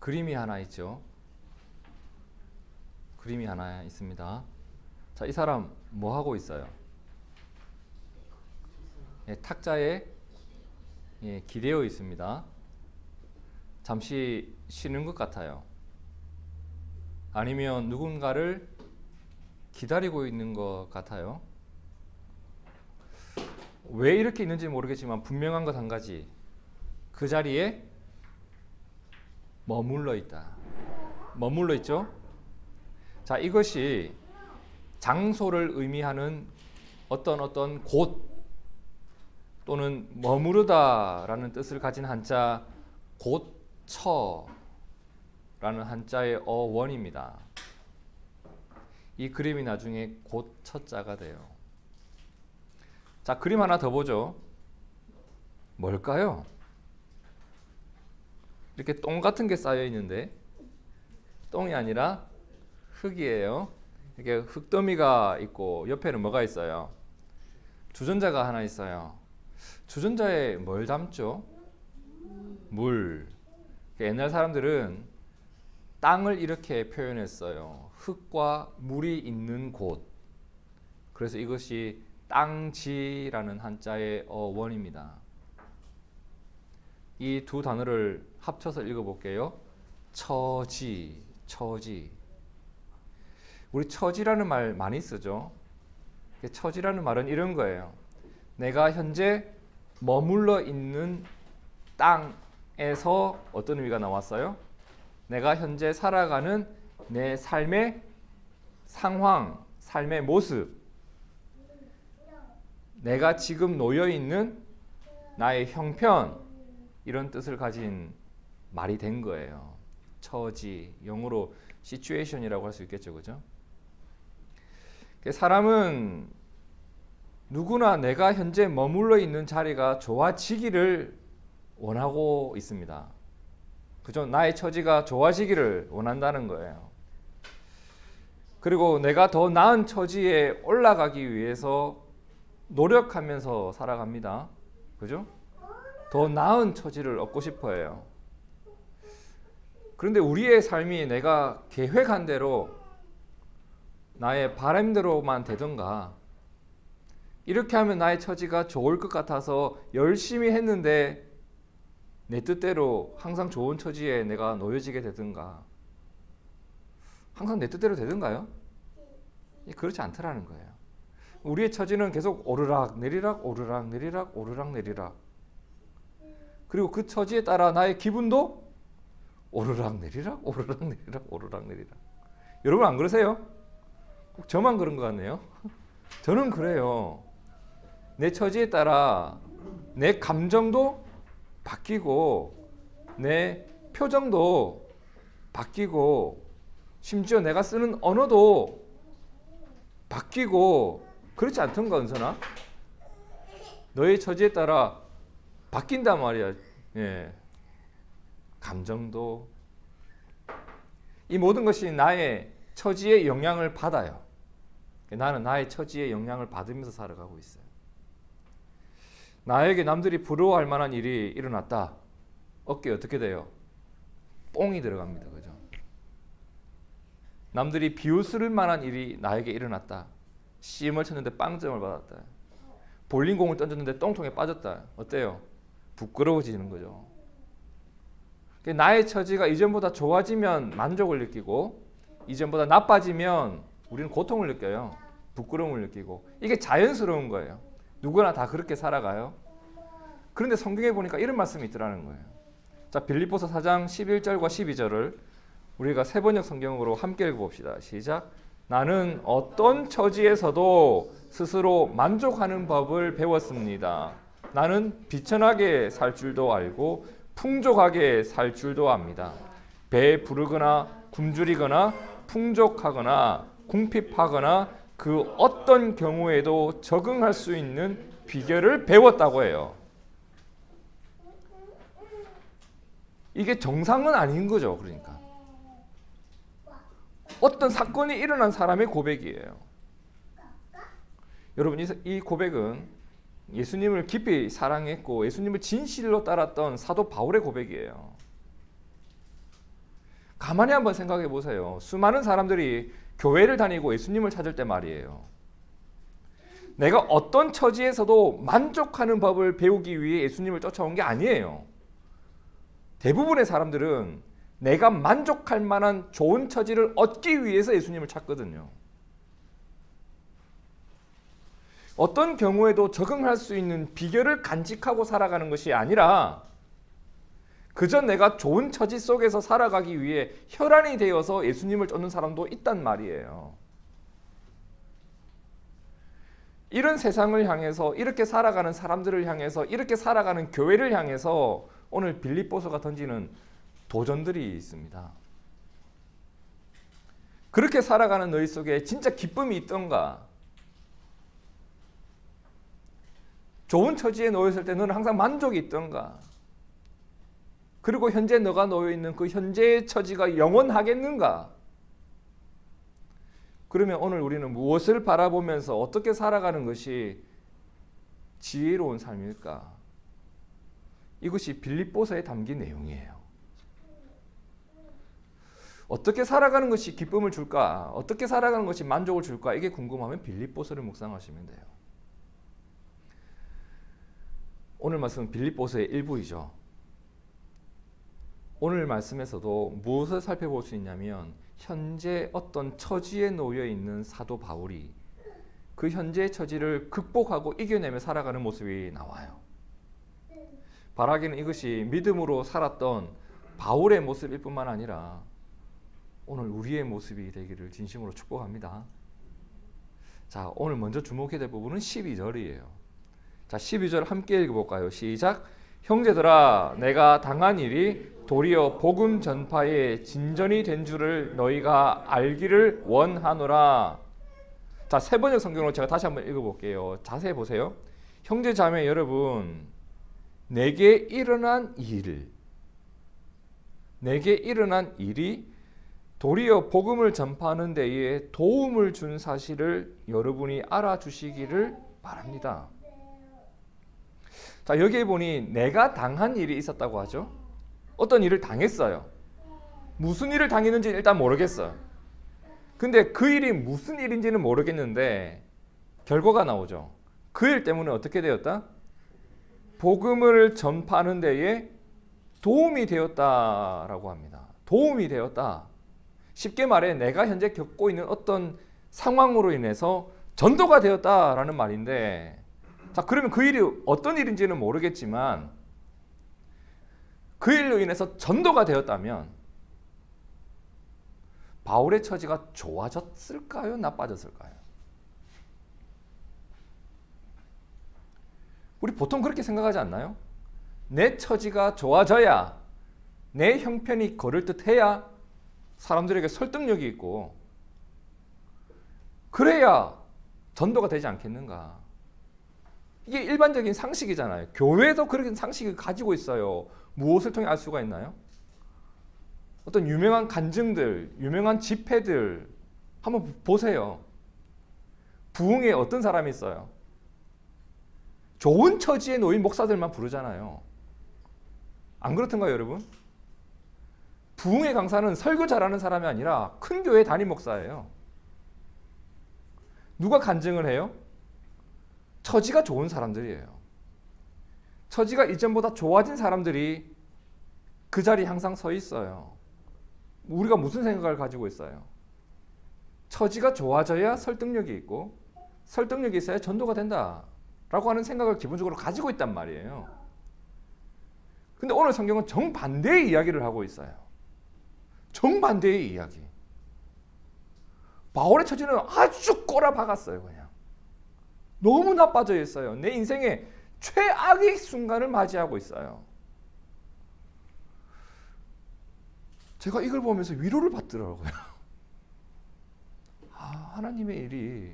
그림이 하나 있죠. 그림이 하나 있습니다. 자, 이 사람 뭐 하고 있어요? 탁자에 기대어 있습니다. 잠시 쉬는 것 같아요. 아니면 누군가를 기다리고 있는 것 같아요. 왜 이렇게 있는지 모르겠지만 분명한 것 한 가지. 그 자리에 머물러 있다. 머물러 있죠? 자, 이것이 장소를 의미하는 어떤 곳 또는 머무르다라는 뜻을 가진 한자 곳처라는 한자의 어원입니다. 이 그림이 나중에 곳처자가 돼요. 자, 그림 하나 더 보죠. 뭘까요? 이렇게 똥 같은 게 쌓여 있는데 똥이 아니라 흙이에요. 이렇게 흙더미가 있고 옆에는 뭐가 있어요? 주전자가 하나 있어요. 주전자에 뭘 담죠? 물. 옛날 사람들은 땅을 이렇게 표현했어요. 흙과 물이 있는 곳. 그래서 이것이 땅지라는 한자의 어원입니다. 이 두 단어를 합쳐서 읽어볼게요. 처지, 처지. 우리 처지라는 말 많이 쓰죠. 처지라는 말은 이런 거예요. 내가 현재 머물러 있는 땅에서 어떤 의미가 나왔어요? 내가 현재 살아가는 내 삶의 상황, 삶의 모습, 내가 지금 놓여 있는 나의 형편, 이런 뜻을 가진 말이 된 거예요. 처지, 영어로 situation이라고 할 수 있겠죠, 그죠? 사람은 누구나 내가 현재 머물러 있는 자리가 좋아지기를 원하고 있습니다. 그죠? 나의 처지가 좋아지기를 원한다는 거예요. 그리고 내가 더 나은 처지에 올라가기 위해서 노력하면서 살아갑니다. 그죠? 더 나은 처지를 얻고 싶어 해요. 그런데 우리의 삶이 내가 계획한 대로 나의 바람대로만 되던가, 이렇게 하면 나의 처지가 좋을 것 같아서 열심히 했는데 내 뜻대로 항상 좋은 처지에 내가 놓여지게 되든가, 항상 내 뜻대로 되든가요? 그렇지 않더라는 거예요. 우리의 처지는 계속 오르락 내리락 오르락 내리락 오르락 내리락, 그리고 그 처지에 따라 나의 기분도 오르락 내리락 오르락 내리락 오르락 내리락. 여러분 안 그러세요? 꼭 저만 그런 것 같네요. 저는 그래요. 내 처지에 따라 내 감정도 바뀌고 내 표정도 바뀌고 심지어 내가 쓰는 언어도 바뀌고, 그렇지 않던가 은선아? 너의 처지에 따라 바뀐단 말이야. 예. 감정도. 이 모든 것이 나의 처지의 영향을 받아요. 나는 나의 처지의 영향을 받으면서 살아가고 있어요. 나에게 남들이 부러워할 만한 일이 일어났다. 어깨에 어떻게 돼요? 뽕이 들어갑니다. 그죠? 남들이 비웃을 만한 일이 나에게 일어났다. CM을 쳤는데 빵점을 받았다. 볼링공을 던졌는데 똥통에 빠졌다. 어때요? 부끄러워지는 거죠. 나의 처지가 이전보다 좋아지면 만족을 느끼고, 이전보다 나빠지면 우리는 고통을 느껴요. 부끄러움을 느끼고. 이게 자연스러운 거예요. 누구나 다 그렇게 살아가요. 그런데 성경에 보니까 이런 말씀이 있더라는 거예요. 자, 빌립보서 4장 11절과 12절을 우리가 세번역 성경으로 함께 읽어봅시다. 시작. 나는 어떤 처지에서도 스스로 만족하는 법을 배웠습니다. 나는 비천하게 살 줄도 알고 풍족하게 살 줄도 압니다. 배에 부르거나 굶주리거나 풍족하거나 궁핍하거나 그 어떤 경우에도 적응할 수 있는 비결을 배웠다고 해요. 이게 정상은 아닌 거죠. 그러니까 어떤 사건이 일어난 사람의 고백이에요. 여러분, 이 고백은 예수님을 깊이 사랑했고 예수님을 진실로 따랐던 사도 바울의 고백이에요. 가만히 한번 생각해 보세요. 수많은 사람들이 교회를 다니고 예수님을 찾을 때 말이에요. 내가 어떤 처지에서도 만족하는 법을 배우기 위해 예수님을 쫓아온 게 아니에요. 대부분의 사람들은 내가 만족할 만한 좋은 처지를 얻기 위해서 예수님을 찾거든요. 어떤 경우에도 적응할 수 있는 비결을 간직하고 살아가는 것이 아니라 그저 내가 좋은 처지 속에서 살아가기 위해 혈안이 되어서 예수님을 쫓는 사람도 있단 말이에요. 이런 세상을 향해서 이렇게 살아가는 사람들을 향해서 이렇게 살아가는 교회를 향해서 오늘 빌립보서가 던지는 도전들이 있습니다. 그렇게 살아가는 너희 속에 진짜 기쁨이 있던가? 좋은 처지에 놓였을 때 너는 항상 만족이 있던가? 그리고 현재 너가 놓여있는 그 현재의 처지가 영원하겠는가? 그러면 오늘 우리는 무엇을 바라보면서 어떻게 살아가는 것이 지혜로운 삶일까? 이것이 빌립보서에 담긴 내용이에요. 어떻게 살아가는 것이 기쁨을 줄까? 어떻게 살아가는 것이 만족을 줄까? 이게 궁금하면 빌립보서를 묵상하시면 돼요. 오늘 말씀은 빌립보서의 일부이죠. 오늘 말씀에서도 무엇을 살펴볼 수 있냐면 현재 어떤 처지에 놓여 있는 사도 바울이 그 현재의 처지를 극복하고 이겨내며 살아가는 모습이 나와요. 바라기는 이것이 믿음으로 살았던 바울의 모습일 뿐만 아니라 오늘 우리의 모습이 되기를 진심으로 축복합니다. 자, 오늘 먼저 주목해야 될 부분은 12절이에요. 자, 12절 함께 읽어볼까요? 시작! 형제들아, 내가 당한 일이 도리어 복음 전파에 진전이 된 줄을 너희가 알기를 원하노라. 자, 세번역 성경으로 제가 다시 한번 읽어볼게요. 자세히 보세요. 형제 자매 여러분, 내게 일어난 일이 도리어 복음을 전파하는 데에 도움을 준 사실을 여러분이 알아주시기를 바랍니다. 자, 여기에 보니 내가 당한 일이 있었다고 하죠. 어떤 일을 당했어요. 무슨 일을 당했는지 일단 모르겠어요. 근데 그 일이 무슨 일인지는 모르겠는데 결과가 나오죠. 그 일 때문에 어떻게 되었다? 복음을 전파하는 데에 도움이 되었다라고 합니다. 도움이 되었다. 쉽게 말해 내가 현재 겪고 있는 어떤 상황으로 인해서 전도가 되었다라는 말인데, 자, 그러면 그 일이 어떤 일인지는 모르겠지만 그 일로 인해서 전도가 되었다면 바울의 처지가 좋아졌을까요? 나빠졌을까요? 우리 보통 그렇게 생각하지 않나요? 내 처지가 좋아져야, 내 형편이 그럴듯해야 사람들에게 설득력이 있고 그래야 전도가 되지 않겠는가? 이게 일반적인 상식이잖아요. 교회도 그런 상식을 가지고 있어요. 무엇을 통해 알 수가 있나요? 어떤 유명한 간증들, 유명한 집회들 한번 보세요. 부흥에 어떤 사람이 있어요? 좋은 처지에 놓인 목사들만 부르잖아요. 안 그렇던가요, 여러분? 부흥의 강사는 설교 잘하는 사람이 아니라 큰 교회 담임 목사예요. 누가 간증을 해요? 처지가 좋은 사람들이에요. 처지가 이전보다 좋아진 사람들이 그 자리에 항상 서 있어요. 우리가 무슨 생각을 가지고 있어요? 처지가 좋아져야 설득력이 있고 설득력이 있어야 전도가 된다라고 하는 생각을 기본적으로 가지고 있단 말이에요. 근데 오늘 성경은 정반대의 이야기를 하고 있어요. 정반대의 이야기. 바울의 처지는 아주 꼬라박았어요. 그냥 너무 나빠져 있어요. 내 인생의 최악의 순간을 맞이하고 있어요. 제가 이걸 보면서 위로를 받더라고요. 아, 하나님의 일이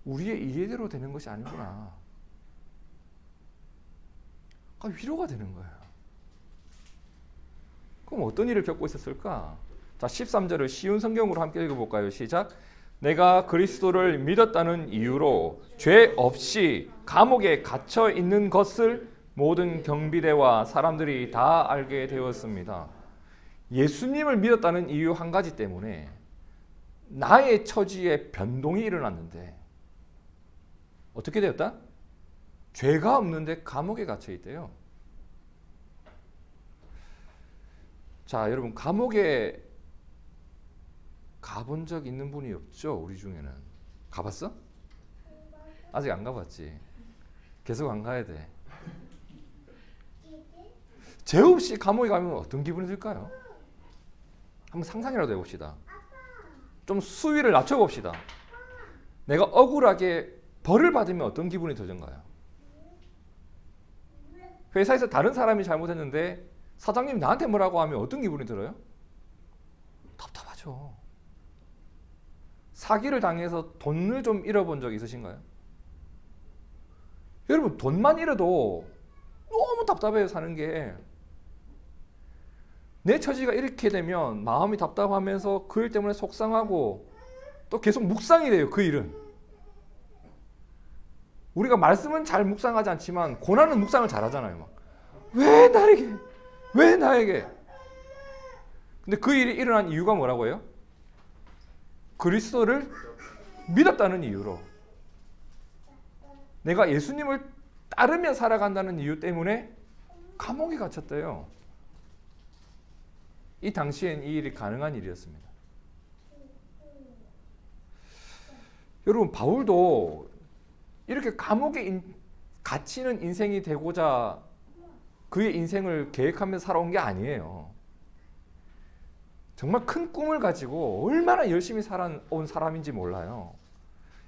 우리의 이해대로 되는 것이 아니구나. 아, 위로가 되는 거예요. 그럼 어떤 일을 겪고 있었을까? 자, 13절을 쉬운 성경으로 함께 읽어볼까요? 시작! 내가 그리스도를 믿었다는 이유로 죄 없이 감옥에 갇혀 있는 것을 모든 경비대와 사람들이 다 알게 되었습니다. 예수님을 믿었다는 이유 한 가지 때문에 나의 처지에 변동이 일어났는데 어떻게 되었다? 죄가 없는데 감옥에 갇혀 있대요. 자, 여러분 감옥에 가본 적 있는 분이 없죠? 우리 중에는. 가봤어? 아직 안 가봤지. 계속 안 가야 돼. 죄 없이 감옥에 가면 어떤 기분이 들까요? 한번 상상이라도 해봅시다. 좀 수위를 낮춰봅시다. 내가 억울하게 벌을 받으면 어떤 기분이 들던가요? 회사에서 다른 사람이 잘못했는데 사장님이 나한테 뭐라고 하면 어떤 기분이 들어요? 답답하죠. 사기를 당해서 돈을 좀 잃어본 적 있으신가요? 여러분 돈만 잃어도 너무 답답해요. 사는 게. 내 처지가 이렇게 되면 마음이 답답하면서 그 일 때문에 속상하고 또 계속 묵상이 돼요. 그 일은. 우리가 말씀은 잘 묵상하지 않지만 고난은 묵상을 잘 하잖아요. 막. 왜 나에게? 왜 나에게? 근데 그 일이 일어난 이유가 뭐라고 해요? 그리스도를 믿었다는 이유로. 내가 예수님을 따르며 살아간다는 이유 때문에 감옥에 갇혔대요. 이 당시엔 이 일이 가능한 일이었습니다. 여러분 바울도 이렇게 감옥에 갇히는 인생이 되고자 그의 인생을 계획하면서 살아온 게 아니에요. 정말 큰 꿈을 가지고 얼마나 열심히 살아온 사람인지 몰라요.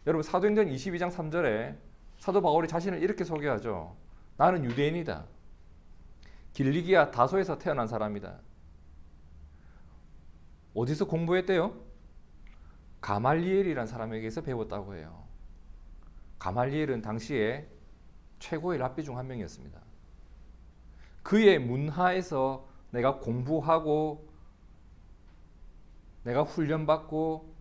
여러분 사도행전 22장 3절에 사도 바울이 자신을 이렇게 소개하죠. 나는 유대인이다. 길리기아 다소에서 태어난 사람이다. 어디서 공부했대요? 가말리엘이라는 사람에게서 배웠다고 해요. 가말리엘은 당시에 최고의 랍비 중 한 명이었습니다. 그의 문하에서 내가 공부하고 내가 훈련받고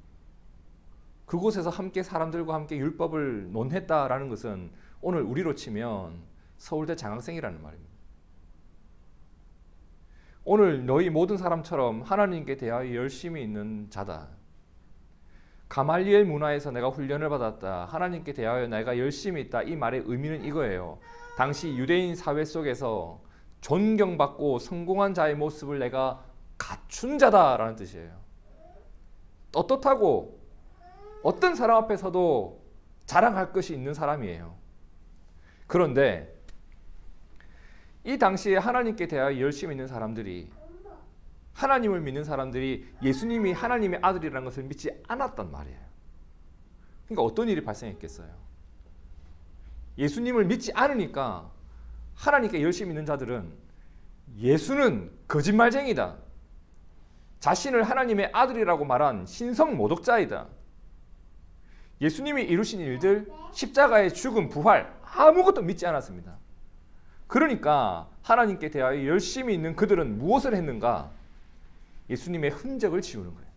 그곳에서 함께 사람들과 함께 율법을 논했다라는 것은 오늘 우리로 치면 서울대 장학생이라는 말입니다. 오늘 너희 모든 사람처럼 하나님께 대하여 열심히 있는 자다. 가말리엘 문화에서 내가 훈련을 받았다. 하나님께 대하여 내가 열심히 있다. 이 말의 의미는 이거예요. 당시 유대인 사회 속에서 존경받고 성공한 자의 모습을 내가 갖춘 자다라는 뜻이에요. 떳떳하고 어떤 사람 앞에서도 자랑할 것이 있는 사람이에요. 그런데 이 당시에 하나님께 대하여 열심히 있는 사람들이, 하나님을 믿는 사람들이 예수님이 하나님의 아들이라는 것을 믿지 않았단 말이에요. 그러니까 어떤 일이 발생했겠어요? 예수님을 믿지 않으니까 하나님께 열심히 있는 자들은 예수는 거짓말쟁이다. 자신을 하나님의 아들이라고 말한 신성 모독자이다. 예수님이 이루신 일들, 십자가의 죽음, 부활 아무것도 믿지 않았습니다. 그러니까 하나님께 대하여 열심히 있는 그들은 무엇을 했는가? 예수님의 흔적을 지우는 거예요.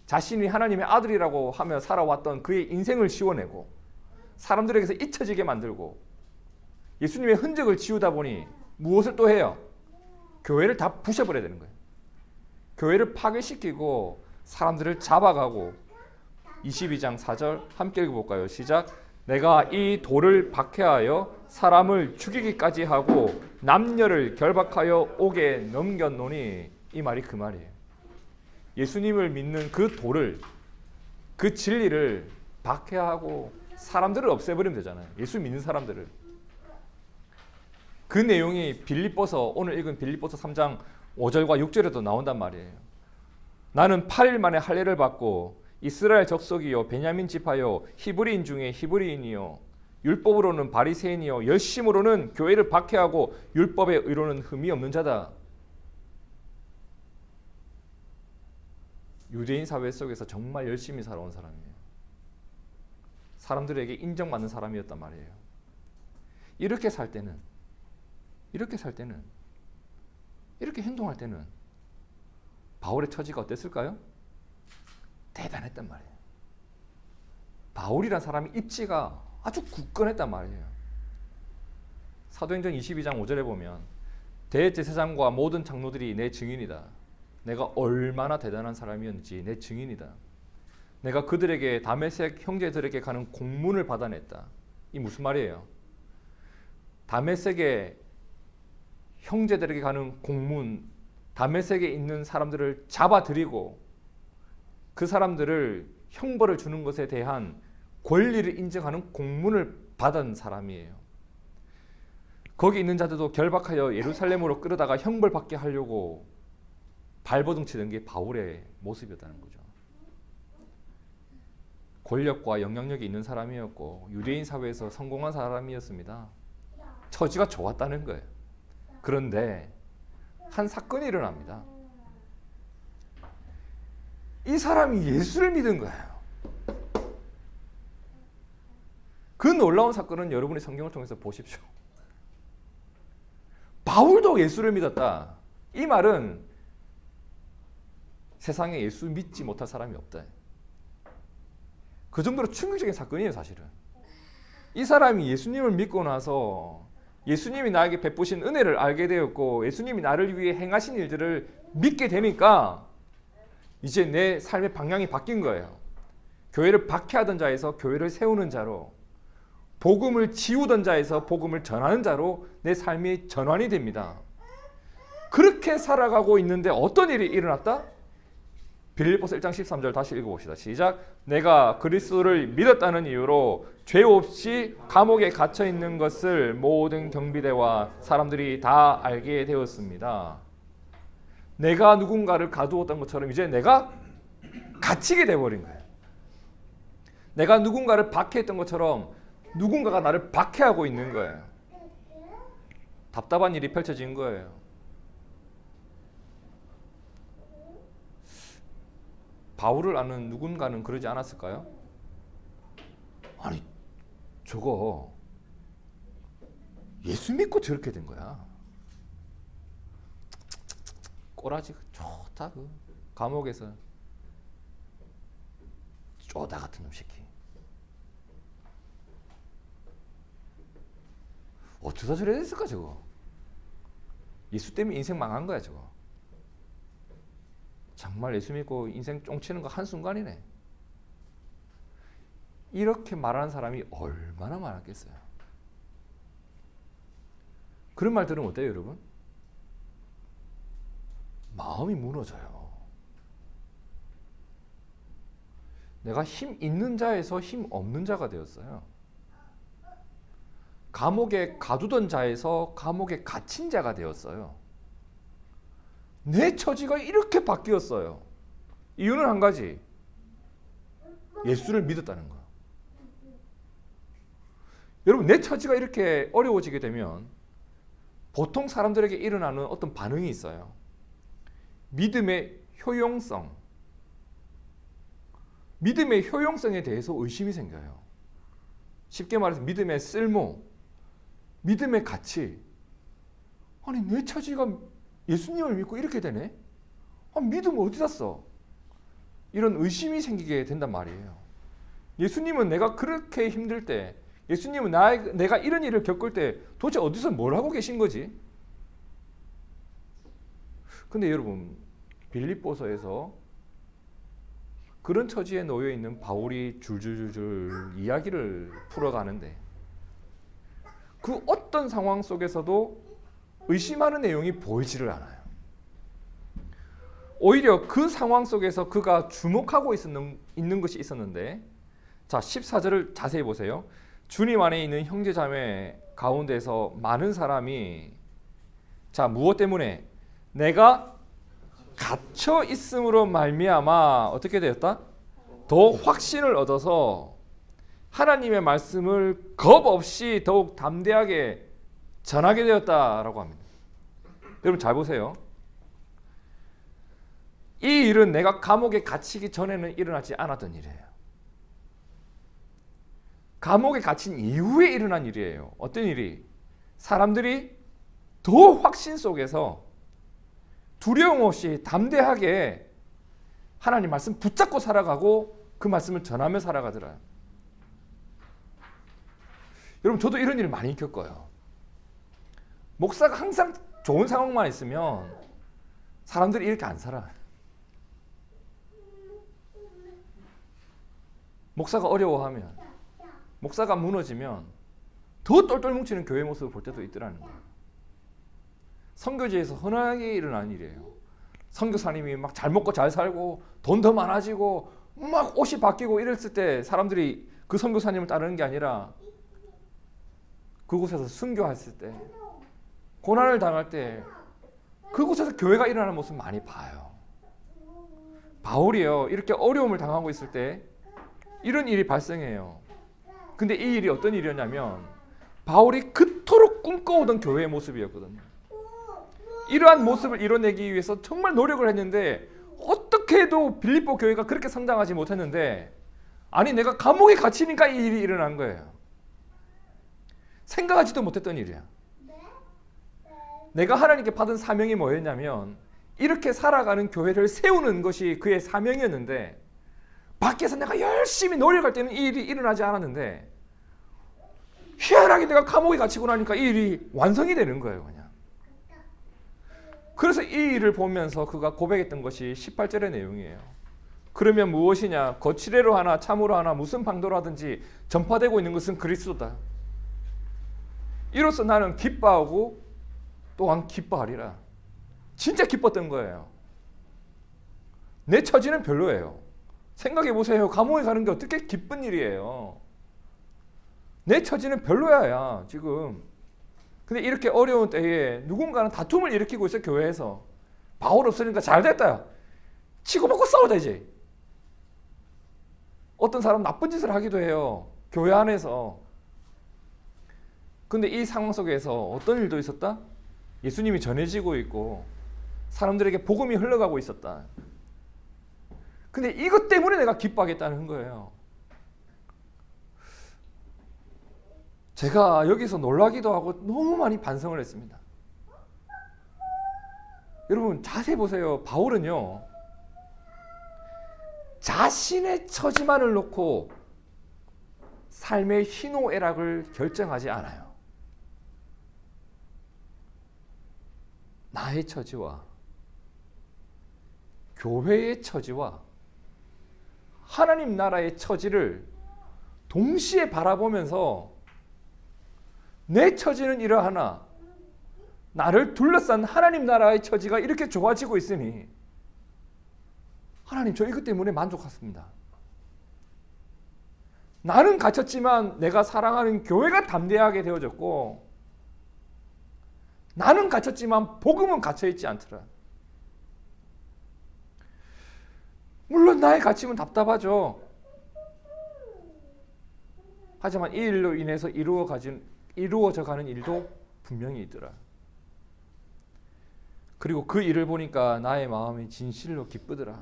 자신이 하나님의 아들이라고 하며 살아왔던 그의 인생을 지워내고 사람들에게서 잊혀지게 만들고 예수님의 흔적을 지우다 보니 무엇을 또 해요? 교회를 다 부셔버려야 되는 거예요. 교회를 파괴시키고 사람들을 잡아가고 22장 4절 함께 읽어볼까요? 시작. 내가 이 돌을 박해하여 사람을 죽이기까지 하고 남녀를 결박하여 옥에 넘겼노니 이 말이 그 말이에요. 예수님을 믿는 그 돌을, 그 진리를 박해하고 사람들을 없애버리면 되잖아요. 예수 믿는 사람들을. 그 내용이 빌립보서, 오늘 읽은 빌립보서 3장 5절과 6절에도 나온단 말이에요. 나는 8일 만에 할례를 받고 이스라엘 족속이요 베냐민 지파요 히브리인 중에 히브리인이요 율법으로는 바리새인이요 열심으로는 교회를 박해하고 율법의 의로는 흠이 없는 자다. 유대인 사회 속에서 정말 열심히 살아온 사람이에요. 사람들에게 인정받는 사람이었단 말이에요. 이렇게 살 때는, 이렇게 행동할 때는 바울의 처지가 어땠을까요? 대단했단 말이에요. 바울이란 사람이 입지가 아주 굳건했단 말이에요. 사도행전 22장 5절에 보면 대제사장과 모든 장로들이 내 증인이다. 내가 얼마나 대단한 사람이었는지 내 증인이다. 내가 그들에게 다메섹 형제들에게 가는 공문을 받아냈다. 이 무슨 말이에요? 다메섹의 형제들에게 가는 공문, 다메섹에 있는 사람들을 잡아들이고 그 사람들을 형벌을 주는 것에 대한 권리를 인정하는 공문을 받은 사람이에요. 거기 있는 자들도 결박하여 예루살렘으로 끌어다가 형벌받게 하려고 발버둥 치던 게 바울의 모습이었다는 거죠. 권력과 영향력이 있는 사람이었고 유대인 사회에서 성공한 사람이었습니다. 처지가 좋았다는 거예요. 그런데 한 사건이 일어납니다. 이 사람이 예수를 믿은 거예요. 그 놀라운 사건은 여러분이 성경을 통해서 보십시오. 바울도 예수를 믿었다. 이 말은 세상에 예수 믿지 못할 사람이 없다. 그 정도로 충격적인 사건이에요, 사실은. 이 사람이 예수님을 믿고 나서 예수님이 나에게 베푸신 은혜를 알게 되었고 예수님이 나를 위해 행하신 일들을 믿게 되니까 이제 내 삶의 방향이 바뀐 거예요. 교회를 박해하던 자에서 교회를 세우는 자로, 복음을 지우던 자에서 복음을 전하는 자로 내 삶이 전환이 됩니다. 그렇게 살아가고 있는데 어떤 일이 일어났다? 빌립보서 1장 13절 다시 읽어봅시다. 시작. 내가 그리스도를 믿었다는 이유로 죄 없이 감옥에 갇혀 있는 것을 모든 경비대와 사람들이 다 알게 되었습니다. 내가 누군가를 가두었던 것처럼 이제 내가 갇히게 돼버린 거예요. 내가 누군가를 박해했던 것처럼 누군가가 나를 박해하고 있는 거예요. 답답한 일이 펼쳐진 거예요. 바울을 아는 누군가는 그러지 않았을까요? 아니, 저거 예수 믿고 저렇게 된 거야. 꼬라지 좋다. 그 감옥에서 쪼다 같은 놈 새끼. 어쩌다 저래 됐을까 저거. 예수 때문에 인생 망한 거야 저거. 정말 예수 믿고 인생 쫑치는 거 한순간이네. 이렇게 말하는 사람이 얼마나 많았겠어요. 그런 말 들으면 어때요 여러분? 마음이 무너져요. 내가 힘 있는 자에서 힘 없는 자가 되었어요. 감옥에 가두던 자에서 감옥에 갇힌 자가 되었어요. 내 처지가 이렇게 바뀌었어요. 이유는 한 가지. 예수를 믿었다는 거예요. 여러분, 내 처지가 이렇게 어려워지게 되면 보통 사람들에게 일어나는 어떤 반응이 있어요. 믿음의 효용성. 믿음의 효용성에 대해서 의심이 생겨요. 쉽게 말해서 믿음의 쓸모, 믿음의 가치. 아니, 내 처지가 예수님을 믿고 이렇게 되네? 믿음 어디다 써? 이런 의심이 생기게 된단 말이에요. 예수님은 내가 그렇게 힘들 때, 예수님은 내가 이런 일을 겪을 때 도대체 어디서 뭘 하고 계신 거지? 근데 여러분, 빌립보서에서 그런 처지에 놓여 있는 바울이 줄줄줄줄 이야기를 풀어가는데 그 어떤 상황 속에서도 의심하는 내용이 보이지를 않아요. 오히려 그 상황 속에서 그가 주목하고 있는 것이 있었는데, 자 14절을 자세히 보세요. 주님 안에 있는 형제자매 가운데서 많은 사람이 자 무엇 때문에? 내가 갇혀 있음으로 말미암아 어떻게 되었다? 더 확신을 얻어서 하나님의 말씀을 겁 없이 더욱 담대하게 전하게 되었다라고 합니다. 여러분 잘 보세요. 이 일은 내가 감옥에 갇히기 전에는 일어나지 않았던 일이에요. 감옥에 갇힌 이후에 일어난 일이에요. 어떤 일이? 사람들이 더 확신 속에서 두려움 없이 담대하게 하나님 말씀 붙잡고 살아가고 그 말씀을 전하며 살아가더라요. 여러분 저도 이런 일을 많이 겪어요. 목사가 항상 좋은 상황만 있으면 사람들이 이렇게 안 살아. 목사가 어려워하면, 목사가 무너지면 더 똘똘 뭉치는 교회 모습을 볼 때도 있더라는 거예요. 선교지에서 흔하게 일어나는 일이에요. 선교사님이 막 잘 먹고 잘 살고 돈 더 많아지고 막 옷이 바뀌고 이랬을 때 사람들이 그 선교사님을 따르는 게 아니라 그곳에서 순교했을 때, 고난을 당할 때 그곳에서 교회가 일어나는 모습 많이 봐요. 바울이요, 이렇게 어려움을 당하고 있을 때 이런 일이 발생해요. 근데 이 일이 어떤 일이었냐면 바울이 그토록 꿈꿔오던 교회의 모습이었거든요. 이러한 모습을 이뤄내기 위해서 정말 노력을 했는데 어떻게 해도 빌립보 교회가 그렇게 성장하지 못했는데, 아니 내가 감옥에 갇히니까 이 일이 일어난 거예요. 생각하지도 못했던 일이야. 내가 하나님께 받은 사명이 뭐였냐면 이렇게 살아가는 교회를 세우는 것이 그의 사명이었는데, 밖에서 내가 열심히 노력할 때는 이 일이 일어나지 않았는데 희한하게 내가 감옥에 갇히고 나니까 이 일이 완성이 되는 거예요. 그냥. 그래서 이 일을 보면서 그가 고백했던 것이 18절의 내용이에요. 그러면 무엇이냐? 거칠애로 하나 참으로 하나 무슨 방도로 하든지 전파되고 있는 것은 그리스도다. 이로써 나는 기뻐하고 또한 기뻐하리라. 진짜 기뻤던 거예요. 내 처지는 별로예요. 생각해 보세요. 감옥에 가는 게 어떻게 기쁜 일이에요. 내 처지는 별로야 지금. 근데 이렇게 어려운 때에 누군가는 다툼을 일으키고 있어요. 교회에서. 바울 없으니까 잘 됐다. 치고받고 싸우자 이제. 어떤 사람 나쁜 짓을 하기도 해요. 교회 안에서. 근데 이 상황 속에서 어떤 일도 있었다? 예수님이 전해지고 있고 사람들에게 복음이 흘러가고 있었다. 근데 이것 때문에 내가 기뻐하겠다는 거예요. 제가 여기서 놀라기도 하고 너무 많이 반성을 했습니다. 여러분 자세히 보세요. 바울은요, 자신의 처지만을 놓고 삶의 희노애락을 결정하지 않아요. 나의 처지와 교회의 처지와 하나님 나라의 처지를 동시에 바라보면서 내 처지는 이러하나 나를 둘러싼 하나님 나라의 처지가 이렇게 좋아지고 있으니 하나님 저 이것 때문에 만족했습니다. 나는 갇혔지만 내가 사랑하는 교회가 담대하게 되어졌고, 나는 갇혔지만 복음은 갇혀있지 않더라. 물론 나의 갇힘은 답답하죠. 하지만 이 일로 인해서 이루어져 가는 일도 분명히 있더라. 그리고 그 일을 보니까 나의 마음이 진실로 기쁘더라.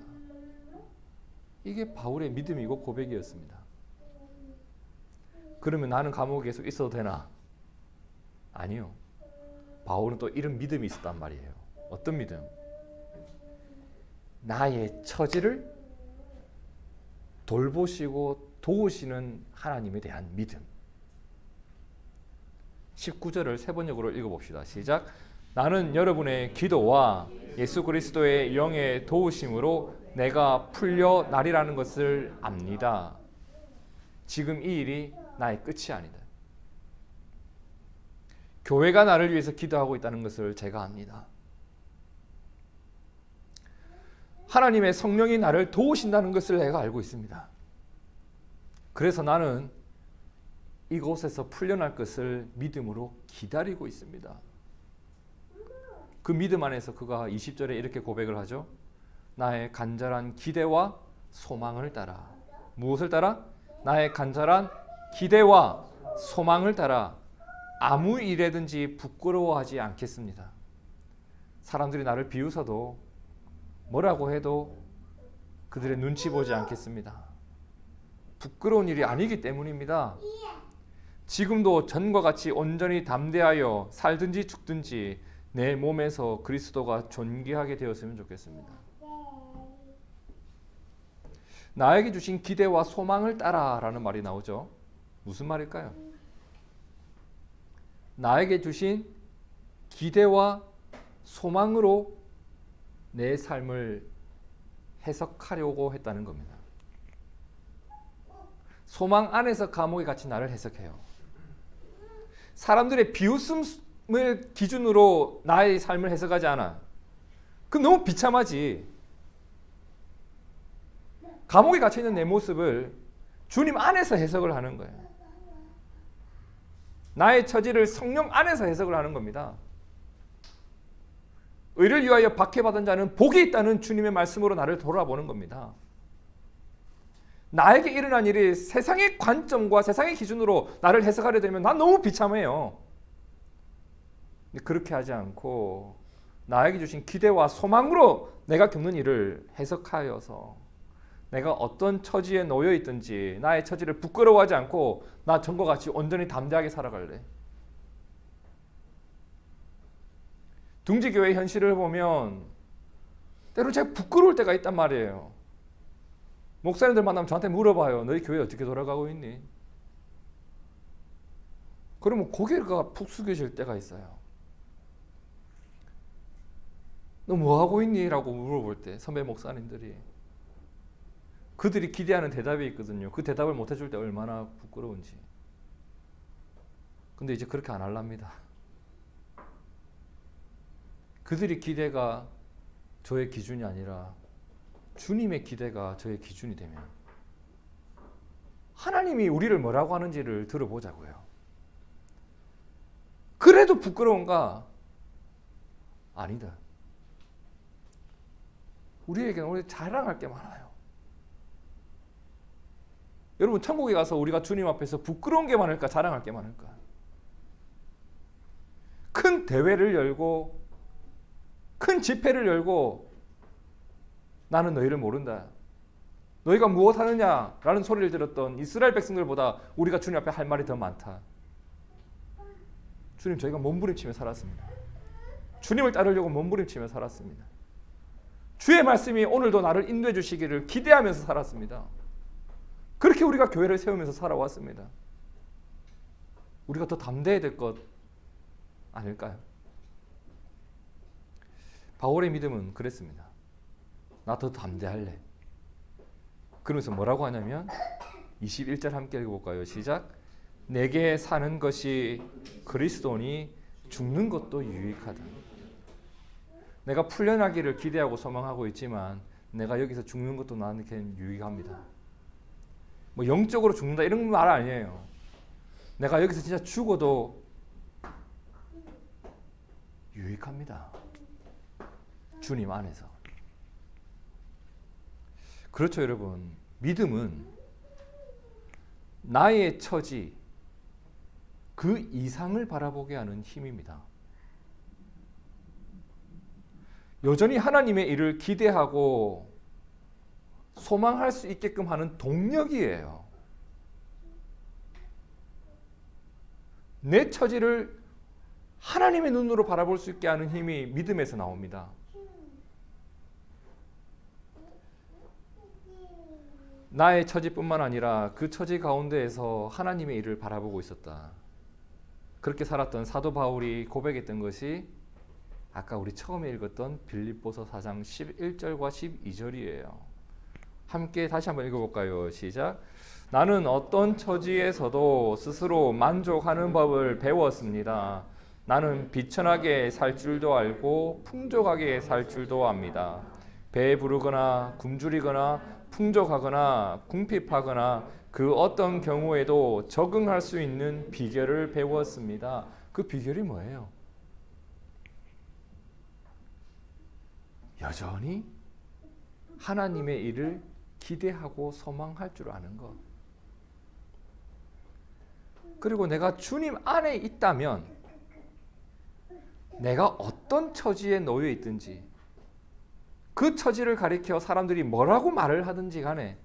이게 바울의 믿음이고 고백이었습니다. 그러면 나는 감옥에 계속 있어도 되나? 아니요. 바울은 또 이런 믿음이 있었단 말이에요. 어떤 믿음? 나의 처지를 돌보시고 도우시는 하나님에 대한 믿음. 19절을 세 번역으로 읽어봅시다. 시작. 나는 여러분의 기도와 예수 그리스도의 영의 도우심으로 내가 풀려나리라는 것을 압니다. 지금 이 일이 나의 끝이 아니다. 교회가 나를 위해서 기도하고 있다는 것을 제가 압니다. 하나님의 성령이 나를 도우신다는 것을 내가 알고 있습니다. 그래서 나는 이곳에서 풀려날 것을 믿음으로 기다리고 있습니다. 그 믿음 안에서 그가 20절에 이렇게 고백을 하죠. 나의 간절한 기대와 소망을 따라. 무엇을 따라? 나의 간절한 기대와 소망을 따라 아무 일에든지 부끄러워하지 않겠습니다. 사람들이 나를 비웃어도 뭐라고 해도 그들의 눈치 보지 않겠습니다. 부끄러운 일이 아니기 때문입니다. 지금도 전과 같이 온전히 담대하여 살든지 죽든지 내 몸에서 그리스도가 존귀하게 되었으면 좋겠습니다. 나에게 주신 기대와 소망을 따라라는 말이 나오죠. 무슨 말일까요? 나에게 주신 기대와 소망으로 내 삶을 해석하려고 했다는 겁니다. 소망 안에서 감옥에 갇힌 나를 해석해요. 사람들의 비웃음을 기준으로 나의 삶을 해석하지 않아. 그럼 너무 비참하지. 감옥에 갇혀있는 내 모습을 주님 안에서 해석을 하는 거예요. 나의 처지를 성령 안에서 해석을 하는 겁니다. 의를 위하여 박해받은 자는 복이 있다는 주님의 말씀으로 나를 돌아보는 겁니다. 나에게 일어난 일이 세상의 관점과 세상의 기준으로 나를 해석하려 되면 난 너무 비참해요. 그렇게 하지 않고 나에게 주신 기대와 소망으로 내가 겪는 일을 해석하여서 내가 어떤 처지에 놓여 있든지 나의 처지를 부끄러워하지 않고 나 전과 같이 온전히 담대하게 살아갈래. 둥지교회 현실을 보면 때로 제가 부끄러울 때가 있단 말이에요. 목사님들 만나면 저한테 물어봐요. 너희 교회 어떻게 돌아가고 있니? 그러면 고개가 푹 숙여질 때가 있어요. 너 뭐하고 있니? 라고 물어볼 때 선배 목사님들이 그들이 기대하는 대답이 있거든요. 그 대답을 못 해줄 때 얼마나 부끄러운지. 근데 이제 그렇게 안 할랍니다. 그들의 기대가 저의 기준이 아니라 주님의 기대가 저의 기준이 되면 하나님이 우리를 뭐라고 하는지를 들어보자고요. 그래도 부끄러운가? 아니다. 우리에게는 오히려 자랑할 게 많아요. 여러분 천국에 가서 우리가 주님 앞에서 부끄러운 게 많을까 자랑할 게 많을까? 큰 대회를 열고 큰 집회를 열고 나는 너희를 모른다. 너희가 무엇하느냐? 라는 소리를 들었던 이스라엘 백성들보다 우리가 주님 앞에 할 말이 더 많다. 주님 저희가 몸부림치며 살았습니다. 주님을 따르려고 몸부림치며 살았습니다. 주의 말씀이 오늘도 나를 인도해 주시기를 기대하면서 살았습니다. 그렇게 우리가 교회를 세우면서 살아왔습니다. 우리가 더 담대해야 될 것 아닐까요? 바울의 믿음은 그랬습니다. 나 더 담대할래. 그러면서 뭐라고 하냐면 21절 함께 읽어볼까요? 시작. 내게 사는 것이 그리스도니 죽는 것도 유익하다. 내가 풀려나기를 기대하고 소망하고 있지만 내가 여기서 죽는 것도 나한테는 유익합니다. 뭐 영적으로 죽는다 이런 말 아니에요. 내가 여기서 진짜 죽어도 유익합니다. 주님 안에서. 그렇죠, 여러분. 믿음은 나의 처지 그 이상을 바라보게 하는 힘입니다. 여전히 하나님의 일을 기대하고 소망할 수 있게끔 하는 동력이에요. 내 처지를 하나님의 눈으로 바라볼 수 있게 하는 힘이 믿음에서 나옵니다. 나의 처지뿐만 아니라 그 처지 가운데에서 하나님의 일을 바라보고 있었다. 그렇게 살았던 사도 바울이 고백했던 것이 아까 우리 처음에 읽었던 빌립보서 4장 11절과 12절이에요. 함께 다시 한번 읽어볼까요? 시작. 나는 어떤 처지에서도 스스로 만족하는 법을 배웠습니다. 나는 비천하게 살 줄도 알고 풍족하게 살 줄도 압니다. 배부르거나 굶주리거나 풍족하거나 궁핍하거나 그 어떤 경우에도 적응할 수 있는 비결을 배웠습니다. 그 비결이 뭐예요? 여전히 하나님의 일을 기대하고 소망할 줄 아는 것. 그리고 내가 주님 안에 있다면 내가 어떤 처지에 놓여 있든지 그 처지를 가리켜 사람들이 뭐라고 말을 하든지 간에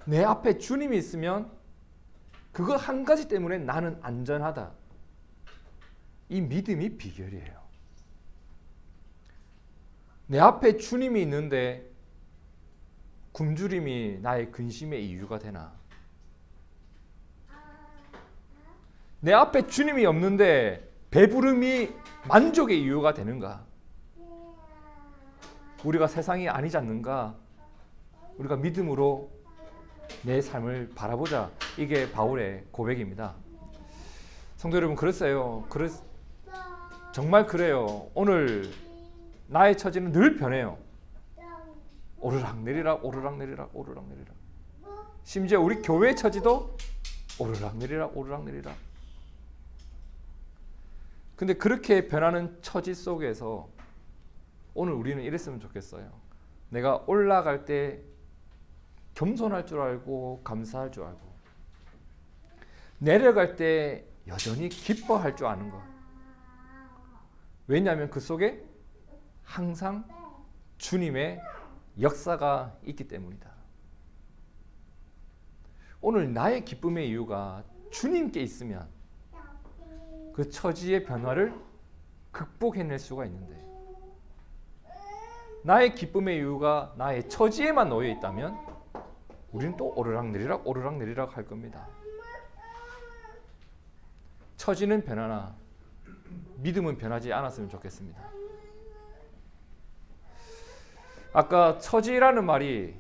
내 앞에 주님이 있으면 그거 한 가지 때문에 나는 안전하다. 이 믿음이 비결이에요. 내 앞에 주님이 있는데 굶주림이 나의 근심의 이유가 되나? 내 앞에 주님이 없는데 배부름이 만족의 이유가 되는가? 우리가 세상이 아니지 않는가? 우리가 믿음으로 내 삶을 바라보자. 이게 바울의 고백입니다. 성도 여러분, 그랬어요. 정말 그래요. 오늘 나의 처지는 늘 변해요. 오르락내리락 오르락내리락 오르락내리락. 심지어 우리 교회 처지도 오르락내리락 오르락내리락. 근데 그렇게 변하는 처지 속에서 오늘 우리는 이랬으면 좋겠어요. 내가 올라갈 때 겸손할 줄 알고 감사할 줄 알고, 내려갈 때 여전히 기뻐할 줄 아는 거. 왜냐하면 그 속에 항상 주님의 역사가 있기 때문이다. 오늘 나의 기쁨의 이유가 주님께 있으면 그 처지의 변화를 극복해낼 수가 있는데, 나의 기쁨의 이유가 나의 처지에만 놓여 있다면 우리는 또 오르락내리락 오르락내리락 할 겁니다. 처지는 변하나 믿음은 변하지 않았으면 좋겠습니다. 아까 처지라는 말이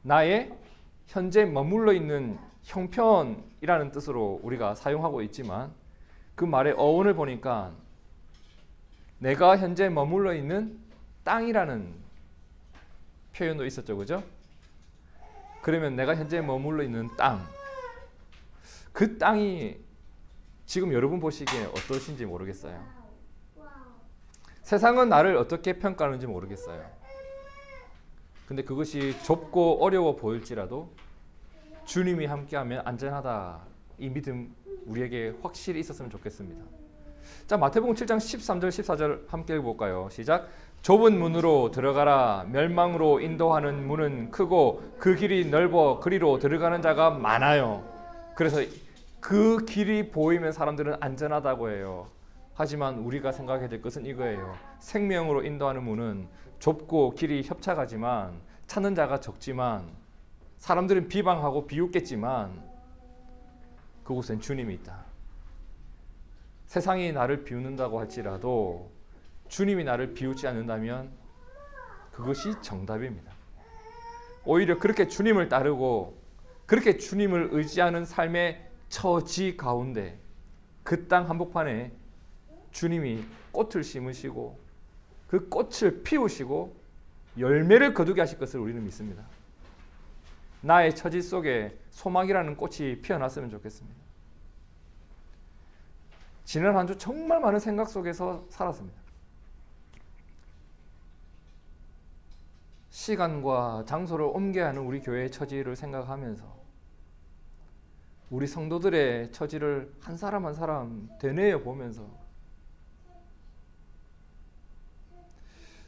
나의 현재 머물러 있는 형편이라는 뜻으로 우리가 사용하고 있지만, 그 말의 어원을 보니까 내가 현재 머물러 있는 땅이라는 표현도 있었죠, 그죠? 그러면 내가 현재 머물러 있는 땅, 그 땅이 지금 여러분 보시기에 어떠신지 모르겠어요. 세상은 나를 어떻게 평가하는지 모르겠어요. 근데 그것이 좁고 어려워 보일지라도 주님이 함께하면 안전하다, 이 믿음 우리에게 확실히 있었으면 좋겠습니다. 자, 마태복음 7장 13절 14절 함께 읽어볼까요? 시작. 좁은 문으로 들어가라. 멸망으로 인도하는 문은 크고 그 길이 넓어 그리로 들어가는 자가 많아요. 그래서 그 길이 보이면 사람들은 안전하다고 해요. 하지만 우리가 생각해야 될 것은 이거예요. 생명으로 인도하는 문은 좁고 길이 협착하지만, 찾는 자가 적지만, 사람들은 비방하고 비웃겠지만 그곳엔 주님이 있다. 세상이 나를 비웃는다고 할지라도 주님이 나를 비웃지 않는다면 그것이 정답입니다. 오히려 그렇게 주님을 따르고 그렇게 주님을 의지하는 삶의 처지 가운데 그 땅 한복판에 주님이 꽃을 심으시고 그 꽃을 피우시고 열매를 거두게 하실 것을 우리는 믿습니다. 나의 처지 속에 소망이라는 꽃이 피어났으면 좋겠습니다. 지난 한 주 정말 많은 생각 속에서 살았습니다. 시간과 장소를 옮겨야 하는 우리 교회의 처지를 생각하면서 우리 성도들의 처지를 한 사람 한 사람 되뇌어 보면서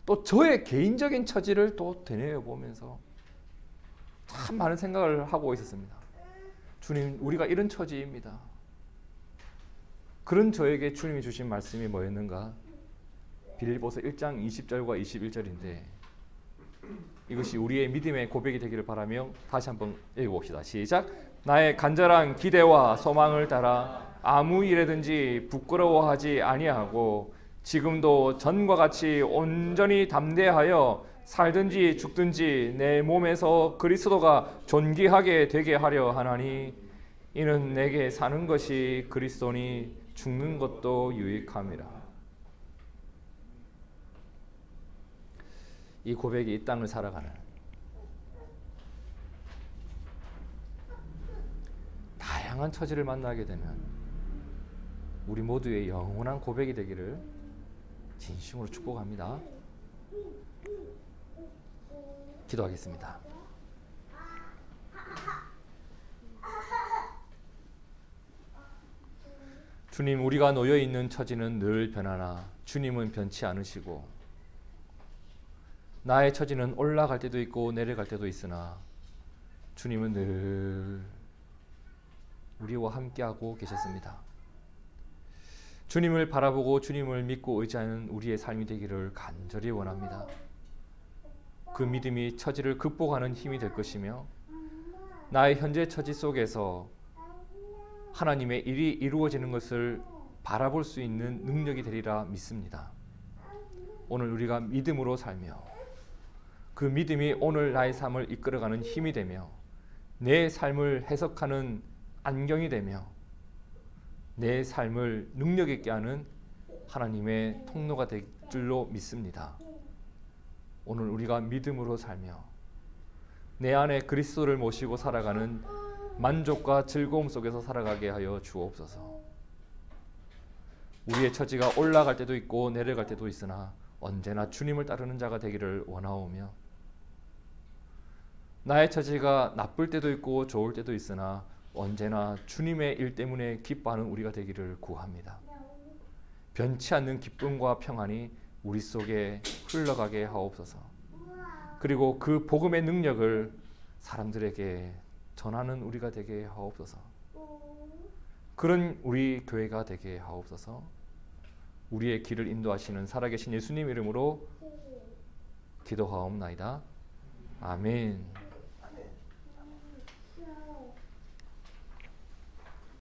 또 저의 개인적인 처지를 또 되뇌어 보면서 참 많은 생각을 하고 있었습니다. 주님, 우리가 이런 처지입니다. 그런 저에게 주님이 주신 말씀이 뭐였는가? 빌립보서 1장 20절과 21절인데 이것이 우리의 믿음의 고백이 되기를 바라며 다시 한번 읽어봅시다. 시작. 나의 간절한 기대와 소망을 따라 아무 일에든지 부끄러워하지 아니하고 지금도 전과 같이 온전히 담대하여 살든지 죽든지 내 몸에서 그리스도가 존귀하게 되게 하려 하나니 이는 내게 사는 것이 그리스도니 죽는 것도 유익함이라. 이 고백이 이 땅을 살아가는 다양한 처지를 만나게 되면 우리 모두의 영원한 고백이 되기를 진심으로 축복합니다. 기도하겠습니다. 주님, 우리가 놓여 있는 처지는 늘 변하나 주님은 변치 않으시고 나의 처지는 올라갈 때도 있고 내려갈 때도 있으나 주님은 늘 우리와 함께하고 계셨습니다. 주님을 바라보고 주님을 믿고 의지하는 우리의 삶이 되기를 간절히 원합니다. 그 믿음이 처지를 극복하는 힘이 될 것이며 나의 현재 처지 속에서 하나님의 일이 이루어지는 것을 바라볼 수 있는 능력이 되리라 믿습니다. 오늘 우리가 믿음으로 살며 그 믿음이 오늘 나의 삶을 이끌어가는 힘이 되며 내 삶을 해석하는 안경이 되며 내 삶을 능력 있게 하는 하나님의 통로가 될 줄로 믿습니다. 오늘 우리가 믿음으로 살며 내 안에 그리스도를 모시고 살아가는 만족과 즐거움 속에서 살아가게 하여 주옵소서. 우리의 처지가 올라갈 때도 있고 내려갈 때도 있으나 언제나 주님을 따르는 자가 되기를 원하오며 나의 처지가 나쁠 때도 있고 좋을 때도 있으나 언제나 주님의 일 때문에 기뻐하는 우리가 되기를 구합니다. 변치 않는 기쁨과 평안이 우리 속에 흘러가게 하옵소서. 그리고 그 복음의 능력을 사람들에게 전하는 우리가 되게 하옵소서. 그런 우리 교회가 되게 하옵소서. 우리의 길을 인도하시는 살아계신 예수님 이름으로 기도하옵나이다. 아멘.